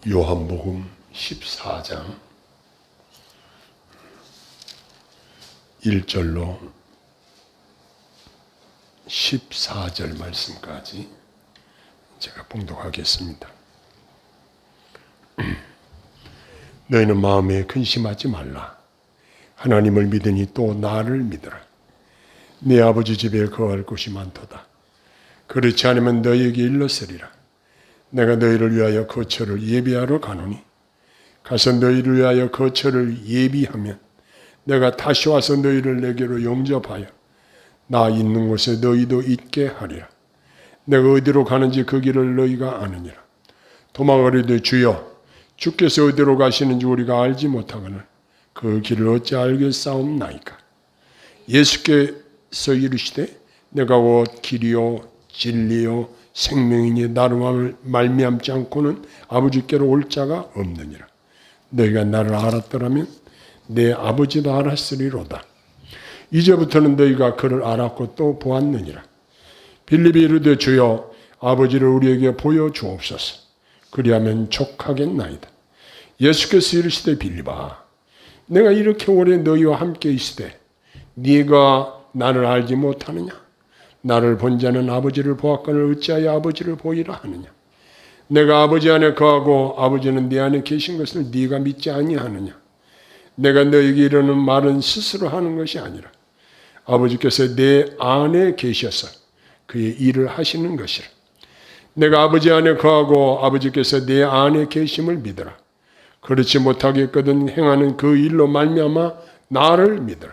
요한복음 14장 1절로 14절 말씀까지 제가 봉독하겠습니다. 너희는 마음에 근심하지 말라. 하나님을 믿으니 또 나를 믿으라. 내 아버지 집에 거할 곳이 많도다. 그렇지 않으면 너희에게 일렀으리라. 내가 너희를 위하여 거처를 예비하러 가노니 가서 너희를 위하여 거처를 예비하면 내가 다시 와서 너희를 내게로 영접하여 나 있는 곳에 너희도 있게 하리라. 내가 어디로 가는지 그 길을 너희가 아느니라. 도망하려되 주여 주께서 어디로 가시는지 우리가 알지 못하거늘 그 길을 어찌 알겠사옵나이까. 예수께서 이르시되 내가 곧 길이요 진리요 생명이니 나로 말미암지 않고는 아버지께로 올 자가 없느니라. 너희가 나를 알았더라면 내 아버지도 알았으리로다. 이제부터는 너희가 그를 알았고 또 보았느니라. 빌립이 이르되 주여 아버지를 우리에게 보여주옵소서. 그리하면 족하겠나이다. 예수께서 이르시되 빌립아 내가 이렇게 오래 너희와 함께 있으되 네가 나를 알지 못하느냐? 나를 본 자는 아버지를 보았거늘 어찌하여 아버지를 보이라 하느냐? 내가 아버지 안에 거하고 아버지는 네 안에 계신 것을 네가 믿지 아니하느냐? 내가 너에게 이르는 말은 스스로 하는 것이 아니라 아버지께서 내 안에 계셔서 그의 일을 하시는 것이라. 내가 아버지 안에 거하고 아버지께서 내 안에 계심을 믿으라. 그렇지 못하겠거든 행하는 그 일로 말미암아 나를 믿으라.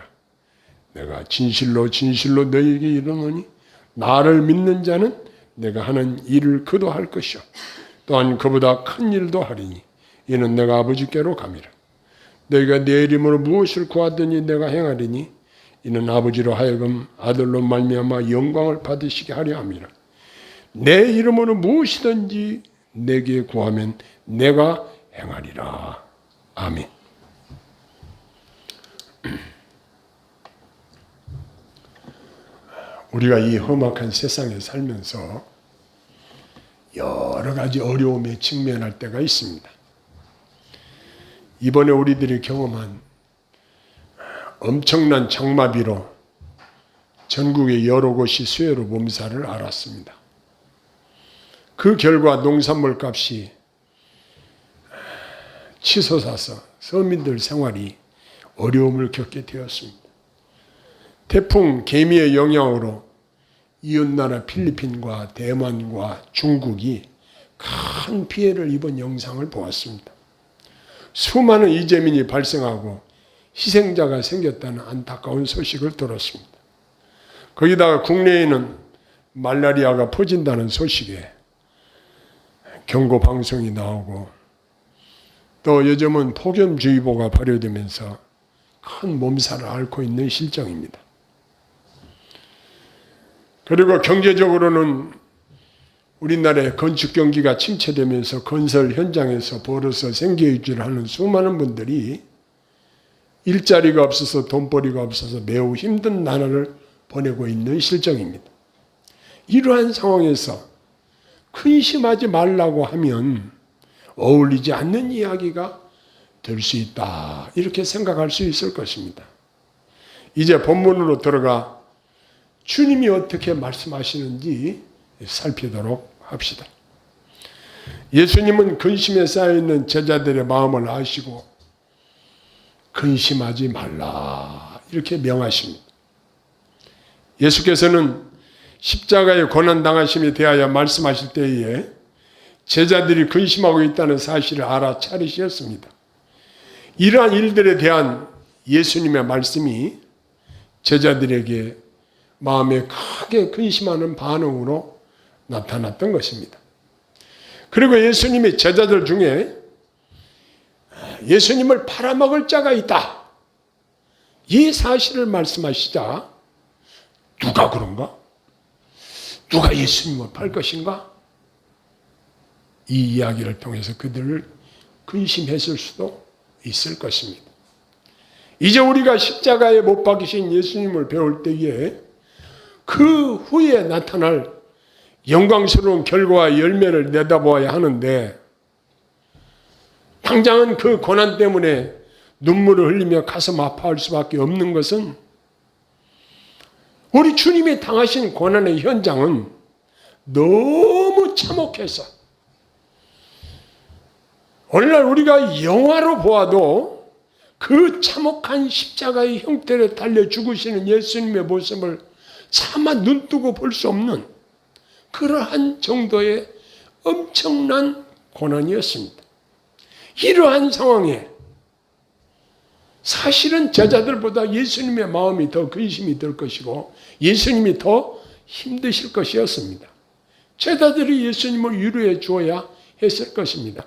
내가 진실로 진실로 너희에게 이르노니 나를 믿는 자는 내가 하는 일을 그도 할 것이요 또한 그보다 큰 일도 하리니 이는 내가 아버지께로 감이라. 너희가 내 이름으로 무엇을 구하더니 내가 행하리니 이는 아버지로 하여금 아들로 말미암아 영광을 받으시게 하려 함이라. 내 이름으로 무엇이든지 내게 구하면 내가 행하리라. 아멘. 우리가 이 험악한 세상에 살면서 여러 가지 어려움에 직면할 때가 있습니다. 이번에 우리들이 경험한 엄청난 장마비로 전국의 여러 곳이 수해로 몸살을 앓았습니다. 그 결과 농산물 값이 치솟아서 서민들 생활이 어려움을 겪게 되었습니다. 태풍 개미의 영향으로 이웃나라 필리핀과 대만과 중국이 큰 피해를 입은 영상을 보았습니다. 수많은 이재민이 발생하고 희생자가 생겼다는 안타까운 소식을 들었습니다. 거기다가 국내에는 말라리아가 퍼진다는 소식에 경고 방송이 나오고 또 요즘은 폭염주의보가 발효되면서 큰 몸살을 앓고 있는 실정입니다. 그리고 경제적으로는 우리나라의 건축 경기가 침체되면서 건설 현장에서 벌어서 생계유지를 하는 수많은 분들이 일자리가 없어서 돈벌이가 없어서 매우 힘든 나날을 보내고 있는 실정입니다. 이러한 상황에서 근심하지 말라고 하면 어울리지 않는 이야기가 될 수 있다. 이렇게 생각할 수 있을 것입니다. 이제 본문으로 들어가 주님이 어떻게 말씀하시는지 살피도록 합시다. 예수님은 근심에 쌓여있는 제자들의 마음을 아시고 근심하지 말라 이렇게 명하십니다. 예수께서는 십자가의 고난당하심에 대하여 말씀하실 때에 제자들이 근심하고 있다는 사실을 알아차리셨습니다. 이러한 일들에 대한 예수님의 말씀이 제자들에게 마음에 크게 근심하는 반응으로 나타났던 것입니다. 그리고 예수님의 제자들 중에 예수님을 팔아먹을 자가 있다. 이 사실을 말씀하시자 누가 그런가? 누가 예수님을 팔 것인가? 이 이야기를 통해서 그들을 근심했을 수도 있을 것입니다. 이제 우리가 십자가에 못 박히신 예수님을 배울 때에 그 후에 나타날 영광스러운 결과와 열매를 내다보아야 하는데 당장은 그 고난 때문에 눈물을 흘리며 가슴 아파할 수밖에 없는 것은 우리 주님이 당하신 고난의 현장은 너무 참혹해서 오늘날 우리가 영화로 보아도 그 참혹한 십자가의 형태로 달려 죽으시는 예수님의 모습을 차마 눈뜨고 볼 수 없는 그러한 정도의 엄청난 고난이었습니다. 이러한 상황에 사실은 제자들보다 예수님의 마음이 더 근심이 될 것이고 예수님이 더 힘드실 것이었습니다. 제자들이 예수님을 위로해 주어야 했을 것입니다.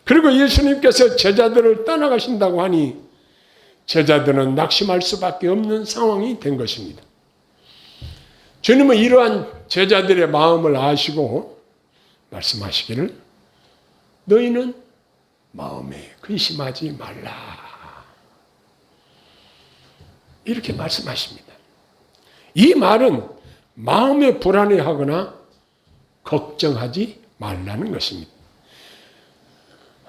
그리고 예수님께서 제자들을 떠나가신다고 하니 제자들은 낙심할 수밖에 없는 상황이 된 것입니다. 주님은 이러한 제자들의 마음을 아시고 말씀하시기를 너희는 마음에 근심하지 말라. 이렇게 말씀하십니다. 이 말은 마음에 불안해하거나 걱정하지 말라는 것입니다.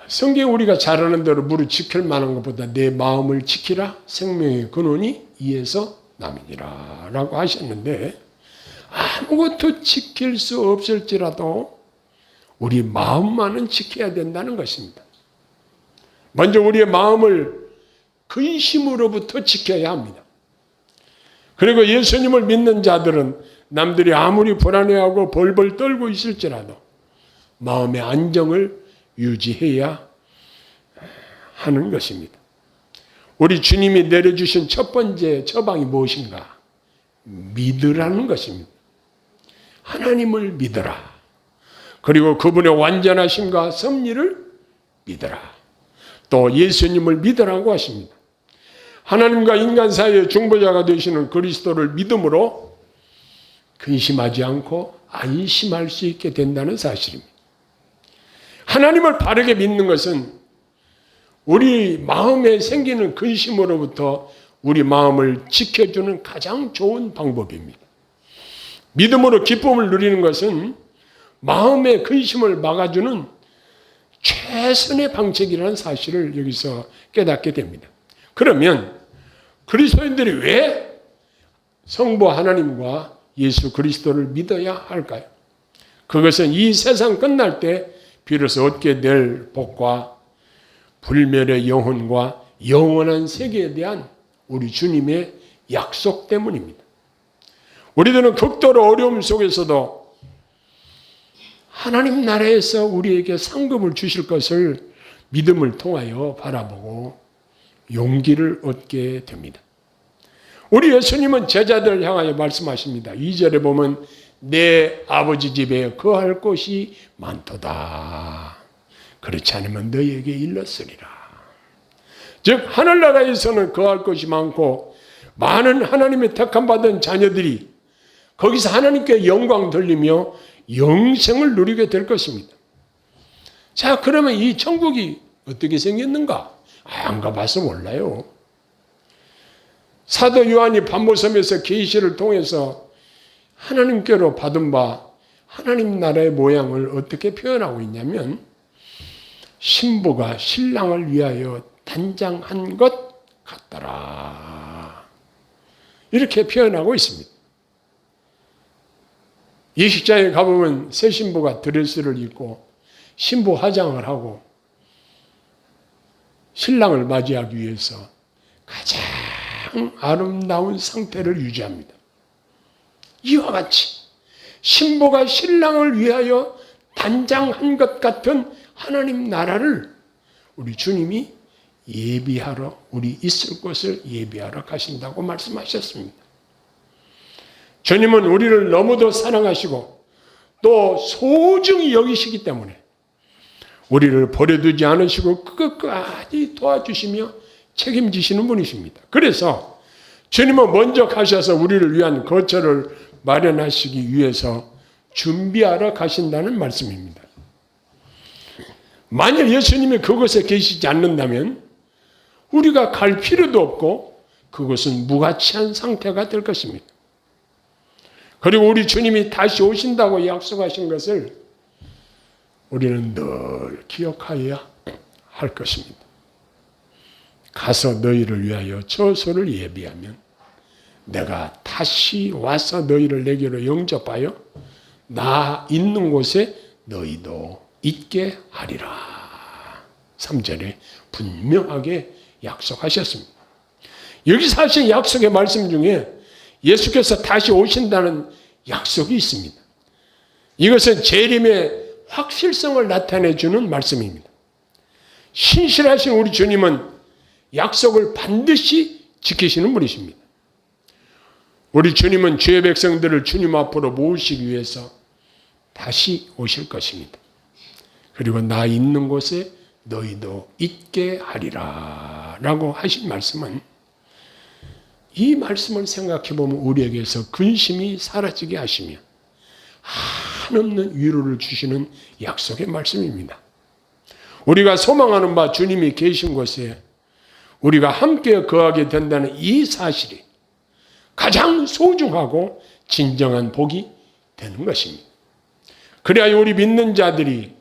성경 우리가 잘 아는 대로 무릇 지킬 만한 것보다 내 마음을 지키라 생명의 근원이 이에서 남이니라 라고 하셨는데 아무것도 지킬 수 없을지라도 우리 마음만은 지켜야 된다는 것입니다. 먼저 우리의 마음을 근심으로부터 지켜야 합니다. 그리고 예수님을 믿는 자들은 남들이 아무리 불안해하고 벌벌 떨고 있을지라도 마음의 안정을 유지해야 하는 것입니다. 우리 주님이 내려주신 첫 번째 처방이 무엇인가? 믿으라는 것입니다. 하나님을 믿어라. 그리고 그분의 완전하심과 섭리를 믿어라. 또 예수님을 믿으라고 하십니다. 하나님과 인간 사이의 중보자가 되시는 그리스도를 믿음으로 근심하지 않고 안심할 수 있게 된다는 사실입니다. 하나님을 바르게 믿는 것은 우리 마음에 생기는 근심으로부터 우리 마음을 지켜주는 가장 좋은 방법입니다. 믿음으로 기쁨을 누리는 것은 마음의 근심을 막아주는 최선의 방책이라는 사실을 여기서 깨닫게 됩니다. 그러면 그리스도인들이 왜 성부 하나님과 예수 그리스도를 믿어야 할까요? 그것은 이 세상 끝날 때 비로소 얻게 될 복과 불멸의 영혼과 영원한 세계에 대한 우리 주님의 약속 때문입니다. 우리들은 극도로 어려움 속에서도 하나님 나라에서 우리에게 상급을 주실 것을 믿음을 통하여 바라보고 용기를 얻게 됩니다. 우리 예수님은 제자들을 향하여 말씀하십니다. 2절에 보면 내 아버지 집에 거할 곳이 많도다. 그렇지 않으면 너희에게 일렀으리라. 즉 하늘나라에서는 거할 곳이 많고 많은 하나님의 택함받은 자녀들이 거기서 하나님께 영광 돌리며 영생을 누리게 될 것입니다. 자, 그러면 이 천국이 어떻게 생겼는가? 안 가봐서 몰라요. 사도 요한이 반모섬에서 계시를 통해서 하나님께로 받은 바 하나님 나라의 모양을 어떻게 표현하고 있냐면 신부가 신랑을 위하여 단장한 것 같더라. 이렇게 표현하고 있습니다. 예식장에 가보면 새 신부가 드레스를 입고 신부 화장을 하고 신랑을 맞이하기 위해서 가장 아름다운 상태를 유지합니다. 이와 같이 신부가 신랑을 위하여 단장한 것 같은 하나님 나라를 우리 주님이 예비하러 우리 있을 곳을 예비하러 가신다고 말씀하셨습니다. 주님은 우리를 너무도 사랑하시고 또 소중히 여기시기 때문에 우리를 버려두지 않으시고 끝까지 도와주시며 책임지시는 분이십니다. 그래서 주님은 먼저 가셔서 우리를 위한 거처를 마련하시기 위해서 준비하러 가신다는 말씀입니다. 만일 예수님이 그곳에 계시지 않는다면 우리가 갈 필요도 없고 그것은 무가치한 상태가 될 것입니다. 그리고 우리 주님이 다시 오신다고 약속하신 것을 우리는 늘 기억하여야 할 것입니다. 가서 너희를 위하여 처소를 예비하면 내가 다시 와서 너희를 내게로 영접하여 나 있는 곳에 너희도 있게 하리라. 3절에 분명하게 약속하셨습니다. 여기서 하신 약속의 말씀 중에 예수께서 다시 오신다는 약속이 있습니다. 이것은 재림의 확실성을 나타내 주는 말씀입니다. 신실하신 우리 주님은 약속을 반드시 지키시는 분이십니다. 우리 주님은 주의 백성들을 주님 앞으로 모으시기 위해서 다시 오실 것입니다. 그리고 나 있는 곳에 너희도 있게 하리라 라고 하신 말씀은, 이 말씀을 생각해 보면 우리에게서 근심이 사라지게 하시며 한없는 위로를 주시는 약속의 말씀입니다. 우리가 소망하는 바 주님이 계신 곳에 우리가 함께 거하게 된다는 이 사실이 가장 소중하고 진정한 복이 되는 것입니다. 그래야 우리 믿는 자들이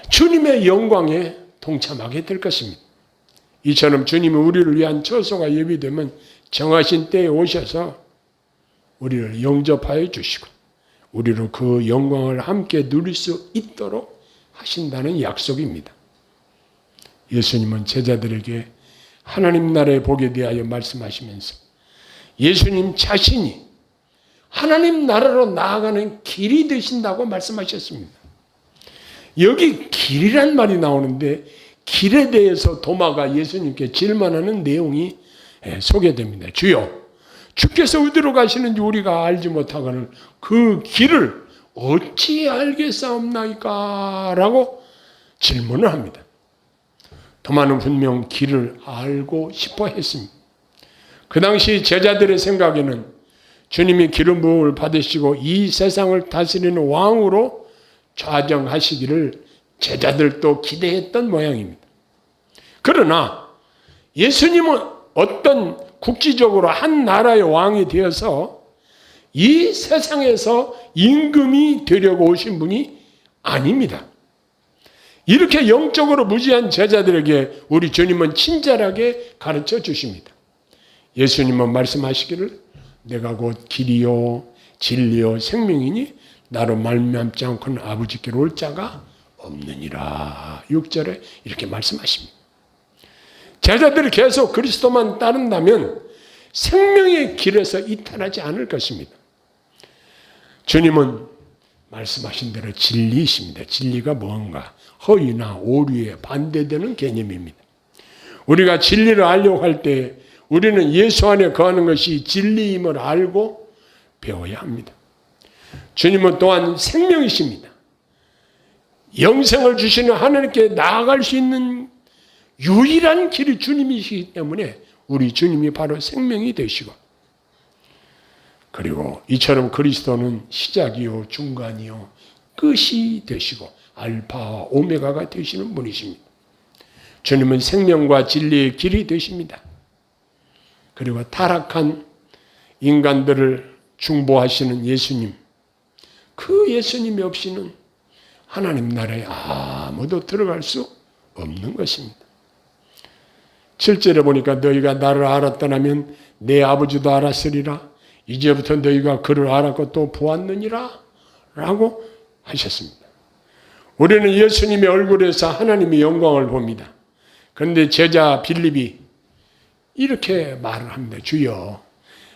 주님의 영광에 동참하게 될 것입니다. 이처럼 주님이 우리를 위한 처소가 예비되면 정하신 때에 오셔서 우리를 영접하여 주시고 우리로 그 영광을 함께 누릴 수 있도록 하신다는 약속입니다. 예수님은 제자들에게 하나님 나라의 복에 대하여 말씀하시면서 예수님 자신이 하나님 나라로 나아가는 길이 되신다고 말씀하셨습니다. 여기 길이란 말이 나오는데 길에 대해서 도마가 예수님께 질문하는 내용이 소개됩니다. 주여, 주께서 어디로 가시는지 우리가 알지 못하거늘 그 길을 어찌 알겠사옵나이까? 라고 질문을 합니다. 도마는 분명 길을 알고 싶어 했습니다. 그 당시 제자들의 생각에는 주님이 기름 부음을 받으시고 이 세상을 다스리는 왕으로 좌정하시기를 제자들도 기대했던 모양입니다. 그러나 예수님은 어떤 국지적으로 한 나라의 왕이 되어서 이 세상에서 임금이 되려고 오신 분이 아닙니다. 이렇게 영적으로 무지한 제자들에게 우리 주님은 친절하게 가르쳐 주십니다. 예수님은 말씀하시기를 내가 곧 길이요 진리요 생명이니 나로 말미암지 않고는 아버지께로 올 자가 없느니라. 6절에 이렇게 말씀하십니다. 제자들이 계속 그리스도만 따른다면 생명의 길에서 이탈하지 않을 것입니다. 주님은 말씀하신 대로 진리이십니다. 진리가 뭔가? 허위나 오류에 반대되는 개념입니다. 우리가 진리를 알려고 할 때 우리는 예수 안에 거하는 것이 진리임을 알고 배워야 합니다. 주님은 또한 생명이십니다. 영생을 주시는 하나님께 나아갈 수 있는 유일한 길이 주님이시기 때문에 우리 주님이 바로 생명이 되시고, 그리고 이처럼 그리스도는 시작이요 중간이요 끝이 되시고 알파와 오메가가 되시는 분이십니다. 주님은 생명과 진리의 길이 되십니다. 그리고 타락한 인간들을 중보하시는 예수님, 그 예수님이 없이는 하나님 나라에 아무도 들어갈 수 없는 것입니다. 7절에 보니까 너희가 나를 알았더라면 내 아버지도 알았으리라. 이제부터 너희가 그를 알았고 또 보았느니라 라고 하셨습니다. 우리는 예수님의 얼굴에서 하나님의 영광을 봅니다. 그런데 제자 빌립이 이렇게 말을 합니다. 주여,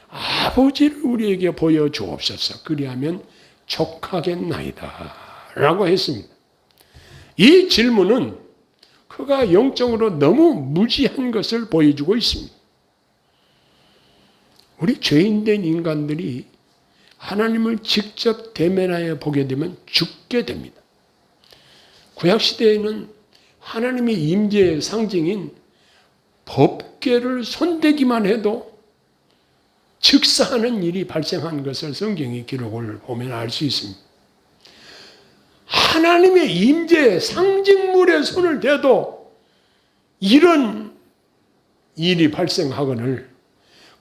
아버지를 우리에게 보여주옵소서. 그리하면 족하겠나이다 라고 했습니다. 이 질문은 그가 영적으로 너무 무지한 것을 보여주고 있습니다. 우리 죄인된 인간들이 하나님을 직접 대면하여 보게 되면 죽게 됩니다. 구약시대에는 하나님의 임재의 상징인 법궤를 손대기만 해도 즉사하는 일이 발생한 것을 성경의 기록을 보면 알 수 있습니다. 하나님의 임재의 상징물에 손을 대도 이런 일이 발생하거늘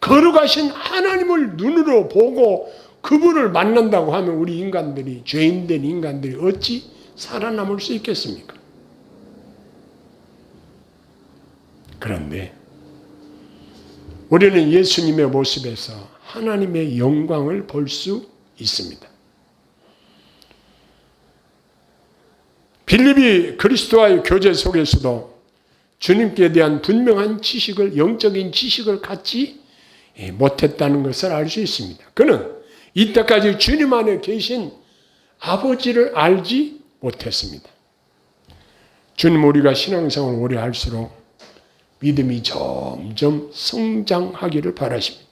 거룩하신 하나님을 눈으로 보고 그분을 만난다고 하면 우리 인간들이, 죄인된 인간들이 어찌 살아남을 수 있겠습니까? 그런데 우리는 예수님의 모습에서 하나님의 영광을 볼 수 있습니다. 빌립이 그리스도와의 교제 속에서도 주님께 대한 분명한 지식을, 영적인 지식을 갖지 못했다는 것을 알 수 있습니다. 그는 이때까지 주님 안에 계신 아버지를 알지 못했습니다. 주님, 우리가 신앙생활을 오래 할수록 믿음이 점점 성장하기를 바라십니다.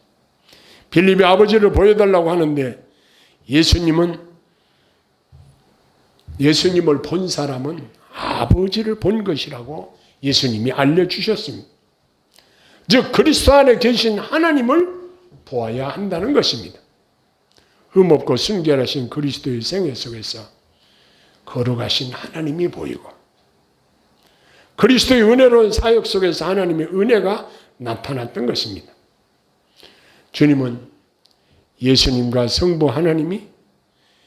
빌립이 아버지를 보여달라고 하는데 예수님을 본 사람은 아버지를 본 것이라고 예수님이 알려주셨습니다. 즉 그리스도 안에 계신 하나님을 보아야 한다는 것입니다. 흠없고 순결하신 그리스도의 생애 속에서 걸어가신 하나님이 보이고 그리스도의 은혜로운 사역 속에서 하나님의 은혜가 나타났던 것입니다. 주님은 예수님과 성부 하나님이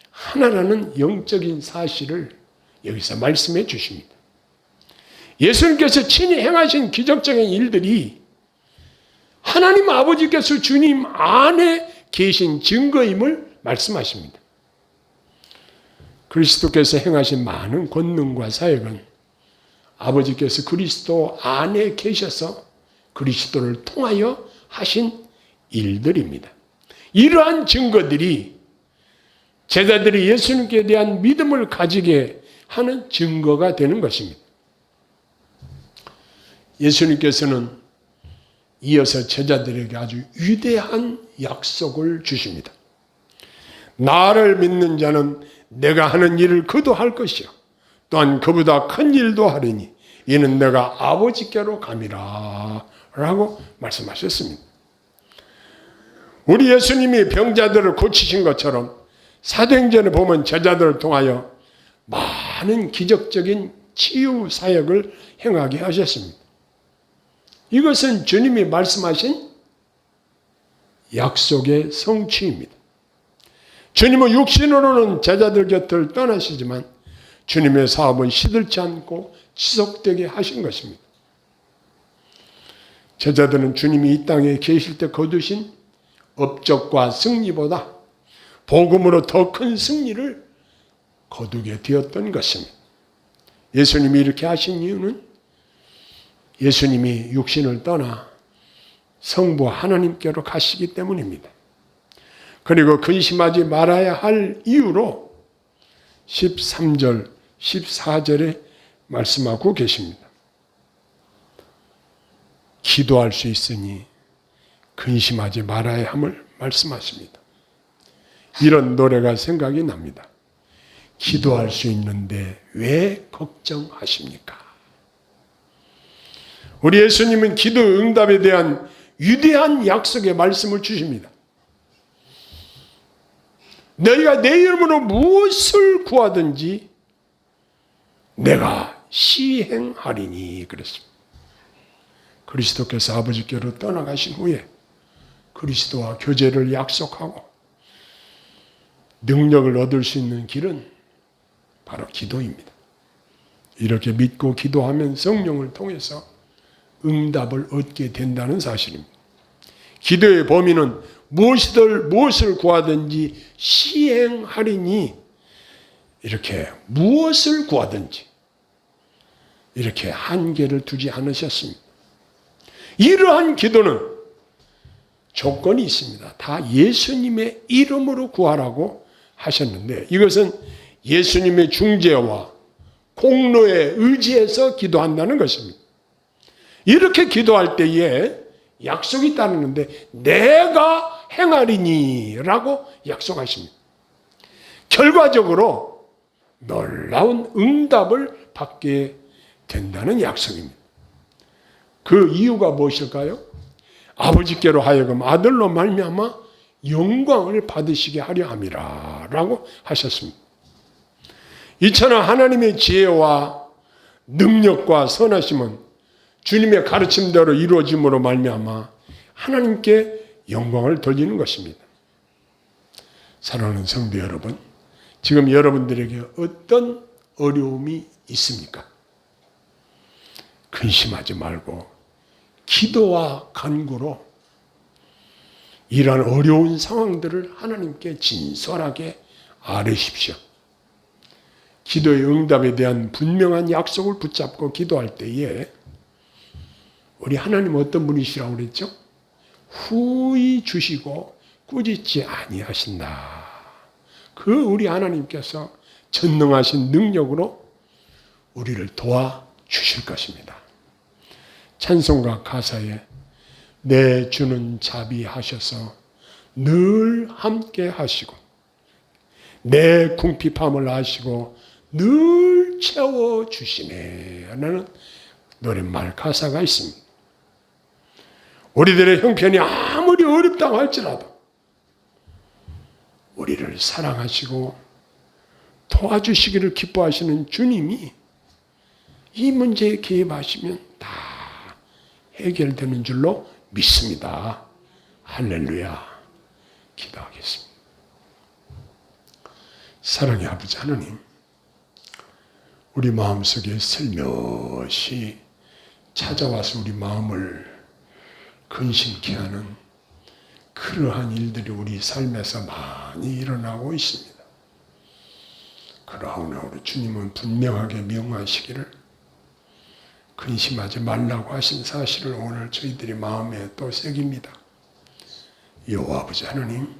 하나라는 영적인 사실을 여기서 말씀해 주십니다. 예수님께서 친히 행하신 기적적인 일들이 하나님 아버지께서 주님 안에 계신 증거임을 말씀하십니다. 그리스도께서 행하신 많은 권능과 사역은 아버지께서 그리스도 안에 계셔서 그리스도를 통하여 하신 일들입니다. 이러한 증거들이 제자들이 예수님께 대한 믿음을 가지게 하는 증거가 되는 것입니다. 예수님께서는 이어서 제자들에게 아주 위대한 약속을 주십니다. 나를 믿는 자는 내가 하는 일을 그도 할 것이요 또한 그보다 큰 일도 하리니 이는 내가 아버지께로 감이라 라고 말씀하셨습니다. 우리 예수님이 병자들을 고치신 것처럼 사도행전에 보면 제자들을 통하여 많은 기적적인 치유 사역을 행하게 하셨습니다. 이것은 주님이 말씀하신 약속의 성취입니다. 주님은 육신으로는 제자들 곁을 떠나시지만 주님의 사업은 시들지 않고 지속되게 하신 것입니다. 제자들은 주님이 이 땅에 계실 때 거두신 업적과 승리보다 복음으로 더 큰 승리를 거두게 되었던 것입니다. 예수님이 이렇게 하신 이유는 예수님이 육신을 떠나 성부 하나님께로 가시기 때문입니다. 그리고 근심하지 말아야 할 이유로 13절, 14절에 말씀하고 계십니다. 기도할 수 있으니 근심하지 말아야 함을 말씀하십니다. 이런 노래가 생각이 납니다. 기도할 수 있는데 왜 걱정하십니까? 우리 예수님은 기도 응답에 대한 위대한 약속의 말씀을 주십니다. 너희가 내 이름으로 무엇을 구하든지 내가 시행하리니 그랬습니다. 그리스도께서 아버지께로 떠나가신 후에 그리스도와 교제를 약속하고 능력을 얻을 수 있는 길은 바로 기도입니다. 이렇게 믿고 기도하면 성령을 통해서 응답을 얻게 된다는 사실입니다. 기도의 범위는 무엇을 구하든지 시행하리니 이렇게 무엇을 구하든지 이렇게 한계를 두지 않으셨습니다. 이러한 기도는 조건이 있습니다. 다 예수님의 이름으로 구하라고 하셨는데 이것은 예수님의 중재와 공로에 의지해서 기도한다는 것입니다. 이렇게 기도할 때에 약속이 따르는데 내가 행하리니 라고 약속하십니다. 결과적으로 놀라운 응답을 받게 된다는 약속입니다. 그 이유가 무엇일까요? 아버지께로 하여금 아들로 말미암아 영광을 받으시게 하려 함이라 라고 하셨습니다. 이처럼 하나님의 지혜와 능력과 선하심은 주님의 가르침대로 이루어짐으로 말미암아 하나님께 영광을 돌리는 것입니다. 사랑하는 성도 여러분, 지금 여러분들에게 어떤 어려움이 있습니까? 근심하지 말고 기도와 간구로 이러한 어려운 상황들을 하나님께 진솔하게 아뢰십시오. 기도의 응답에 대한 분명한 약속을 붙잡고 기도할 때에 우리 하나님 어떤 분이시라고 그랬죠? 후히 주시고 꾸짖지 아니하신다. 그 우리 하나님께서 전능하신 능력으로 우리를 도와주실 것입니다. 찬송가 가사에 내 주는 자비하셔서 늘 함께 하시고 내 궁핍함을 아시고 늘 채워주시네 라는 노랫말 가사가 있습니다. 우리들의 형편이 아무리 어렵다고 할지라도 우리를 사랑하시고 도와주시기를 기뻐하시는 주님이 이 문제에 개입하시면 다 해결되는 줄로 믿습니다. 할렐루야. 기도하겠습니다. 사랑의 아버지 하나님, 우리 마음속에 슬며시 찾아와서 우리 마음을 근심케 하는 그러한 일들이 우리 삶에서 많이 일어나고 있습니다. 그러나 우리 주님은 분명하게 명하시기를 근심하지 말라고 하신 사실을 오늘 저희들이 마음에 또 새깁니다. 여호와 아버지 하나님,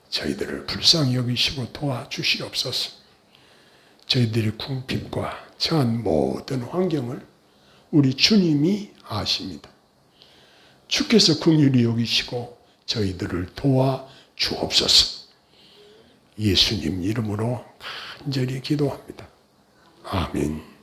저희들을 불쌍히 여기시고 도와주시옵소서. 저희들이 궁핍과 처한 모든 환경을 우리 주님이 아십니다. 주께서 긍휼히 여기시고 저희들을 도와주옵소서. 예수님 이름으로 간절히 기도합니다. 아멘.